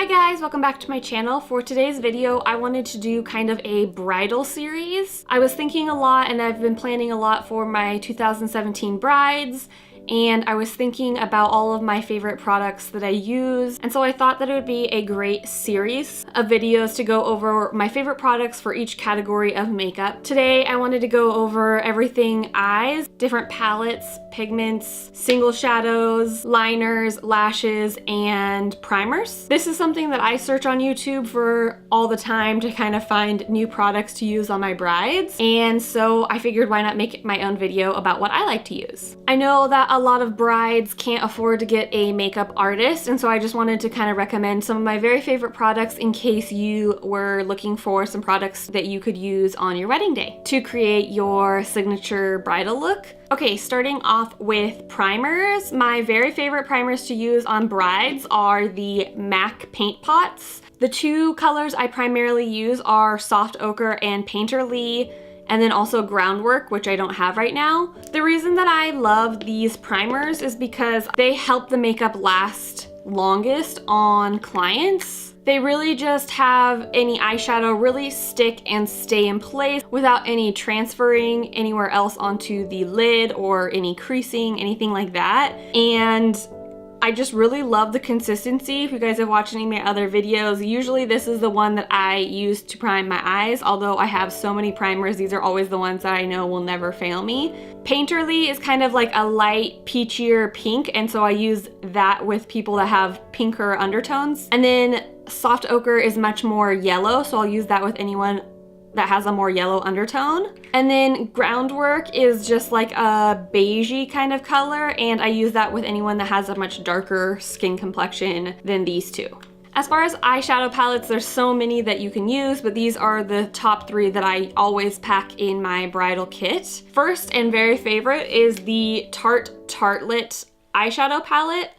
Hi guys, welcome back to my channel. For today's video, I wanted to do kind of a bridal series. I was thinking a lot and I've been planning a lot for my 2017 brides, and I was thinking about all of my favorite products that I use, and so I thought that it would be a great series of videos to go over my favorite products for each category of makeup. Today I wanted to go over everything eyes, different palettes, pigments, single shadows, liners, lashes, and primers. This is something that I search on YouTube for all the time to kind of find new products to use on my brides, and so I figured why not make my own video about what I like to use. I know that a lot of brides can't afford to get a makeup artist, and so I just wanted to kind of recommend some of my very favorite products in case you were looking for some products that you could use on your wedding day to create your signature bridal look. Okay, starting off with primers. My very favorite primers to use on brides are the MAC paint pots. The two colors I primarily use are Soft Ochre and Painterly, and then also Groundwork, which I don't have right now. The reason that I love these primers is because they help the makeup last longest on clients. They really just have any eyeshadow really stick and stay in place without any transferring anywhere else onto the lid or any creasing, anything like that. And I just really love the consistency. If you guys have watched any of my other videos, usually this is the one that I use to prime my eyes. Although I have so many primers, these are always the ones that I know will never fail me. Painterly is kind of like a light peachier pink, and so I use that with people that have pinker undertones. And then Soft Ochre is much more yellow, so I'll use that with anyone that has a more yellow undertone. And then Groundwork is just like a beigey kind of color, and I use that with anyone that has a much darker skin complexion than these two. As far as eyeshadow palettes, there's so many that you can use, but these are the top three that I always pack in my bridal kit. First and very favorite is the Tarte Tartlette eyeshadow palette.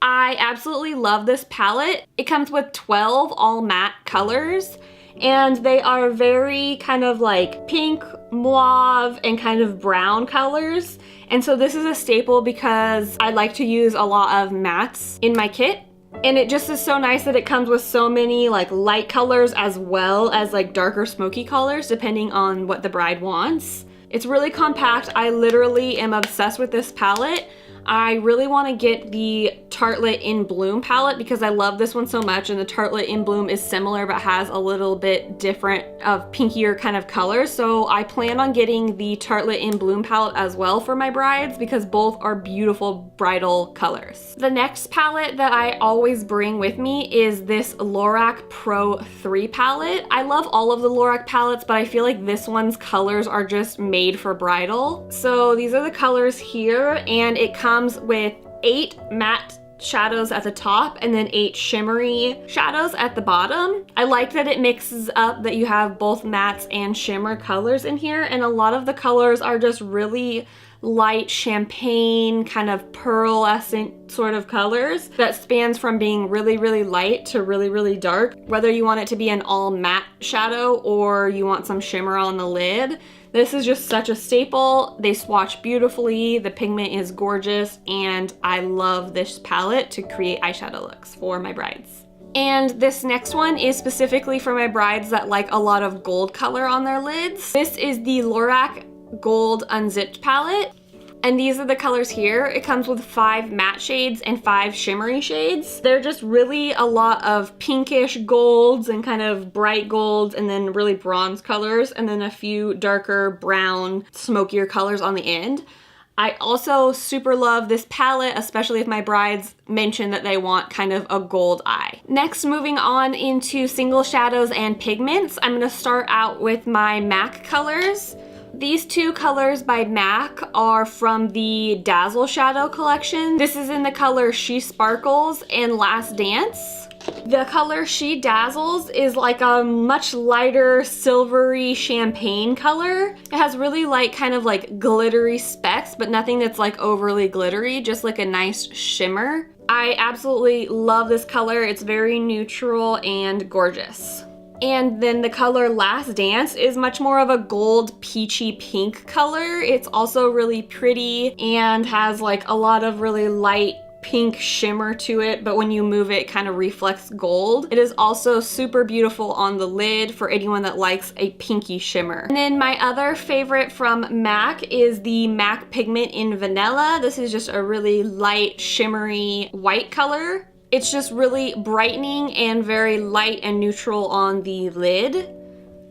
I absolutely love this palette. It comes with 12 all matte colors, and they are very kind of like pink, mauve, and kind of brown colors. And so this is a staple because I like to use a lot of mattes in my kit. And it just is so nice that it comes with so many like light colors as well as like darker smoky colors depending on what the bride wants. It's really compact. I literally am obsessed with this palette. I really want to get the Tartlette in Bloom palette because I love this one so much, and the Tartlette in Bloom is similar but has a little bit different of pinkier kind of colors. So I plan on getting the Tartlette in Bloom palette as well for my brides because both are beautiful bridal colors. The next palette that I always bring with me is this Lorac Pro 3 palette. I love all of the Lorac palettes, but I feel like this one's colors are just made for bridal. So these are the colors here, and it comes with 8 matte shadows at the top and then 8 shimmery shadows at the bottom. I like that it mixes up that you have both mattes and shimmer colors in here, and a lot of the colors are just really light champagne kind of pearlescent sort of colors that spans from being really, really light to really, really dark. Whether you want it to be an all matte shadow or you want some shimmer on the lid, this is just such a staple. They swatch beautifully, the pigment is gorgeous, and I love this palette to create eyeshadow looks for my brides. And this next one is specifically for my brides that like a lot of gold color on their lids. This is the Lorac Gold Unzipped palette, and these are the colors here. It comes with 5 matte shades and 5 shimmery shades. They're just really a lot of pinkish golds and kind of bright golds, and then really bronze colors, and then a few darker brown, smokier colors on the end. I also super love this palette, especially if my brides mention that they want kind of a gold eye. Next, moving on into single shadows and pigments, I'm gonna start out with my MAC colors. These two colors by MAC are from the Dazzle shadow collection. This is in the color She Sparkles and Last Dance. The color She Dazzles is like a much lighter silvery champagne color. It has really light kind of like glittery specks, but nothing that's like overly glittery, just like a nice shimmer. I absolutely love this color. It's very neutral and gorgeous. And then the color Last Dance is much more of a gold peachy pink color. It's also really pretty and has like a lot of really light pink shimmer to it, but when you move it, it kind of reflects gold. It is also super beautiful on the lid for anyone that likes a pinky shimmer. And then my other favorite from MAC is the MAC Pigment in Vanilla. This is just a really light, shimmery white color. It's just really brightening and very light and neutral on the lid.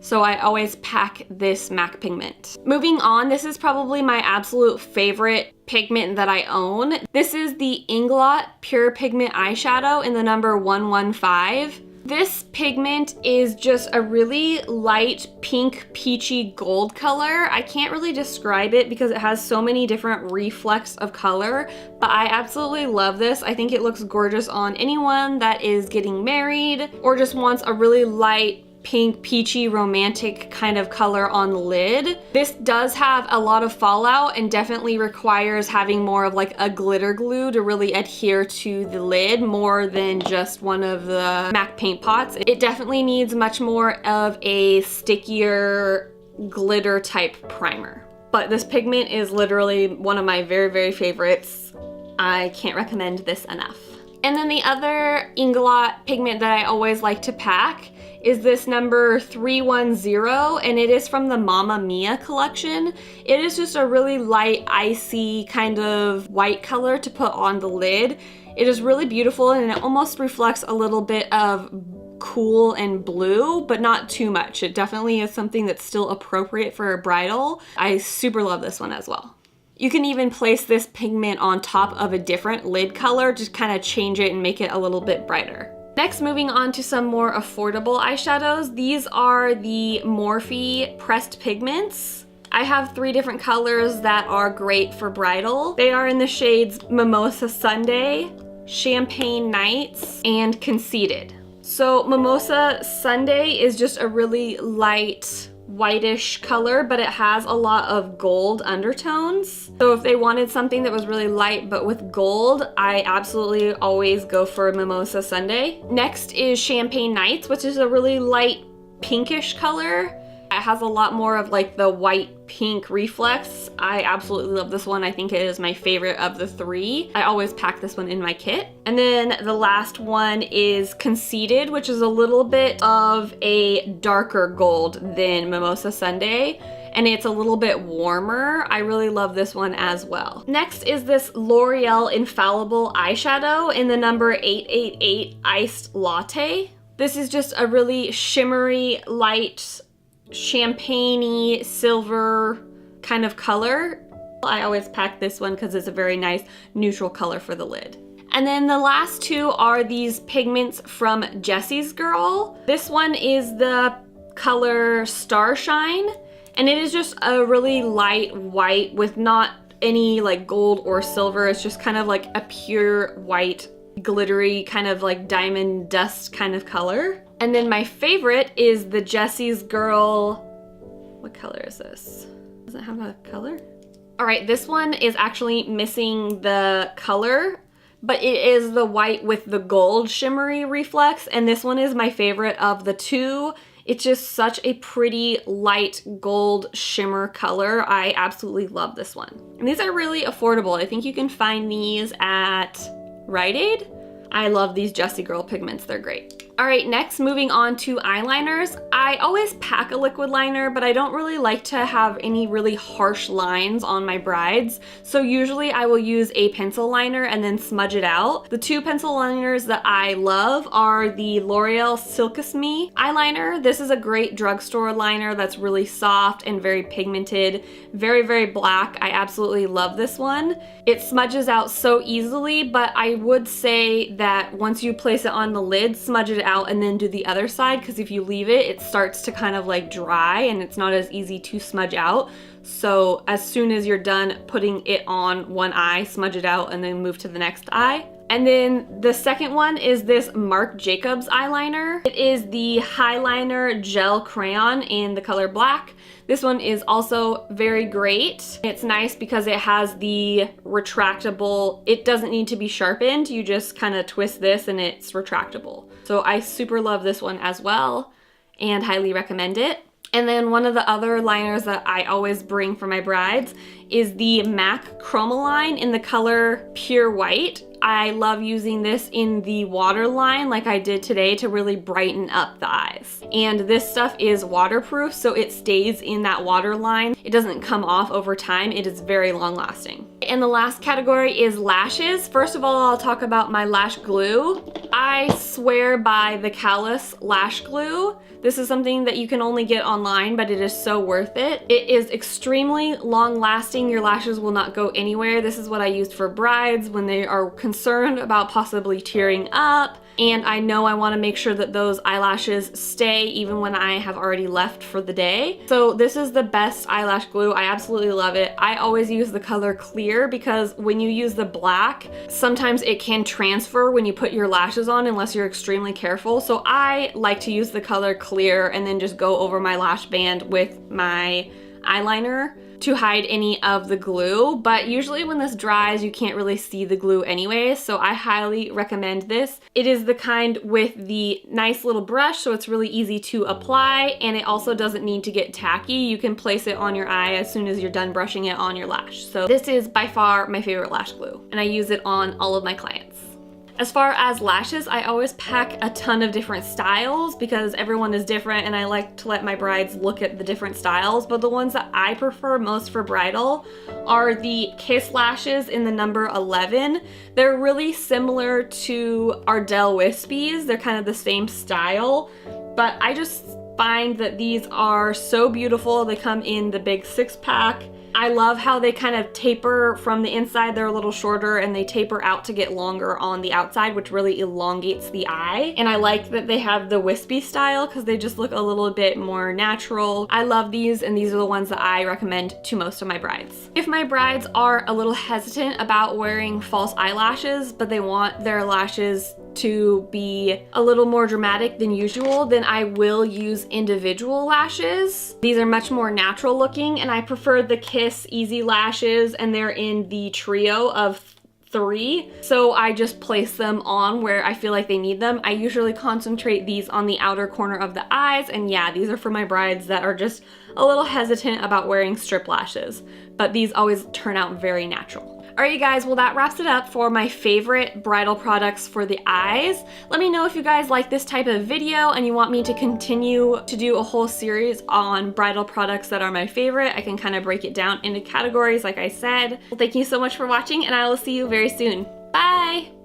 So I always pack this MAC pigment. Moving on, this is probably my absolute favorite pigment that I own. This is the INGLOT Pure Pigment Eyeshadow in the number 115. This pigment is just a really light pink peachy gold color. I can't really describe it because it has so many different reflects of color, but I absolutely love this. I think it looks gorgeous on anyone that is getting married or just wants a really light pink peachy romantic kind of color on the lid. This does have a lot of fallout and definitely requires having more of like a glitter glue to really adhere to the lid more than just one of the MAC paint pots. It definitely needs much more of a stickier glitter type primer. But this pigment is literally one of my very, very favorites. I can't recommend this enough. And then the other INGLOT pigment that I always like to pack is this number 310, and it is from the Mamma Mia collection. It is just a really light, icy kind of white color to put on the lid. It is really beautiful and it almost reflects a little bit of cool and blue, but not too much. It definitely is something that's still appropriate for a bridal. I super love this one as well. You can even place this pigment on top of a different lid color to kind of change it and make it a little bit brighter. Next, moving on to some more affordable eyeshadows. These are the MORPHE pressed pigments. I have 3 different colors that are great for bridal. They are in the shades Mimosa Sunday, Champagne Nights, and Conceited. So Mimosa Sunday is just a really light, whitish color, but it has a lot of gold undertones. So if they wanted something that was really light but with gold, I absolutely always go for Mimosa Sunday. Next is Champagne Nights, which is a really light pinkish color. It has a lot more of like the white pink reflex. I absolutely love this one. I think it is my favorite of the 3. I always pack this one in my kit. And then the last one is Conceited, which is a little bit of a darker gold than Mimosa Sunday, and it's a little bit warmer. I really love this one as well. Next is this Loreal Infallible eyeshadow in the number 888 Iced Latte. This is just a really shimmery, light, champagne-y, silver kind of color. I always pack this one because it's a very nice neutral color for the lid. And then the last 2 are these pigments from Jessies Girl. This one is the color Starshine, and it is just a really light white with not any like gold or silver. It's just kind of like a pure white, glittery kind of like diamond dust kind of color. And then my favorite is the Jessies Girl, what color is this? Does it have a color? All right, this one is actually missing the color, but it is the white with the gold shimmery reflex, and this one is my favorite of the 2. It's just such a pretty light gold shimmer color. I absolutely love this one. And these are really affordable. I think you can find these at Rite Aid. I love these Jessies Girl pigments, they're great. All right, next moving on to eyeliners. I always pack a liquid liner, but I don't really like to have any really harsh lines on my brides. So usually I will use a pencil liner and then smudge it out. The 2 pencil liners that I love are the Loreal Silkissme eyeliner. This is a great drugstore liner that's really soft and very pigmented, very, very black. I absolutely love this one. It smudges out so easily, but I would say that once you place it on the lid, smudge it out and then do the other side, because if you leave it, it starts to kind of like dry and it's not as easy to smudge out. So as soon as you're done putting it on one eye, smudge it out and then move to the next eye. And then the second one is this Marc Jacobs eyeliner. It is the highliner gel crayon in the color black. This one is also very great. It's nice because it has the retractable, it doesn't need to be sharpened. You just kind of twist this and it's retractable. So I super love this one as well and highly recommend it. And then one of the other liners that I always bring for my brides is the MAC Chromaline in the color Pure White. I love using this in the waterline like I did today to really brighten up the eyes. And this stuff is waterproof, so it stays in that waterline. It doesn't come off over time. It is very long lasting. And the last category is lashes. First of all, I'll talk about my lash glue. I swear by the Callus lash glue. This is something that you can only get online, but it is so worth it. It is extremely long lasting. Your lashes will not go anywhere. This is what I used for brides when they are concerned about possibly tearing up. And I know I want to make sure that those eyelashes stay even when I have already left for the day. So this is the best eyelash glue. I absolutely love it. I always use the color clear because when you use the black, sometimes it can transfer when you put your lashes on unless you're extremely careful. So I like to use the color clear and then just go over my lash band with my eyeliner to hide any of the glue, but usually when this dries you can't really see the glue anyway, so I highly recommend this. It is the kind with the nice little brush, so it's really easy to apply, and it also doesn't need to get tacky. You can place it on your eye as soon as you're done brushing it on your lash. So this is by far my favorite lash glue, and I use it on all of my clients. As far as lashes, I always pack a ton of different styles because everyone is different and I like to let my brides look at the different styles, but the ones that I prefer most for bridal are the Kiss lashes in the number 11. They're really similar to Ardell Wispies. They're kind of the same style, but I just find that these are so beautiful. They come in the big 6-pack. I love how they kind of taper from the inside. They're a little shorter and they taper out to get longer on the outside, which really elongates the eye. And I like that they have the wispy style because they just look a little bit more natural. I love these, and these are the ones that I recommend to most of my brides. If my brides are a little hesitant about wearing false eyelashes, but they want their lashes to be a little more dramatic than usual, then I will use individual lashes. These are much more natural looking, and I prefer the Kiss Easy Lashes, and they're in the trio of 3. So I just place them on where I feel like they need them. I usually concentrate these on the outer corner of the eyes, and yeah, these are for my brides that are just a little hesitant about wearing strip lashes, but these always turn out very natural. Alright you guys, well that wraps it up for my favorite bridal products for the eyes. Let me know if you guys like this type of video and you want me to continue to do a whole series on bridal products that are my favorite. I can kind of break it down into categories like I said. Well, thank you so much for watching, and I will see you very soon. Bye!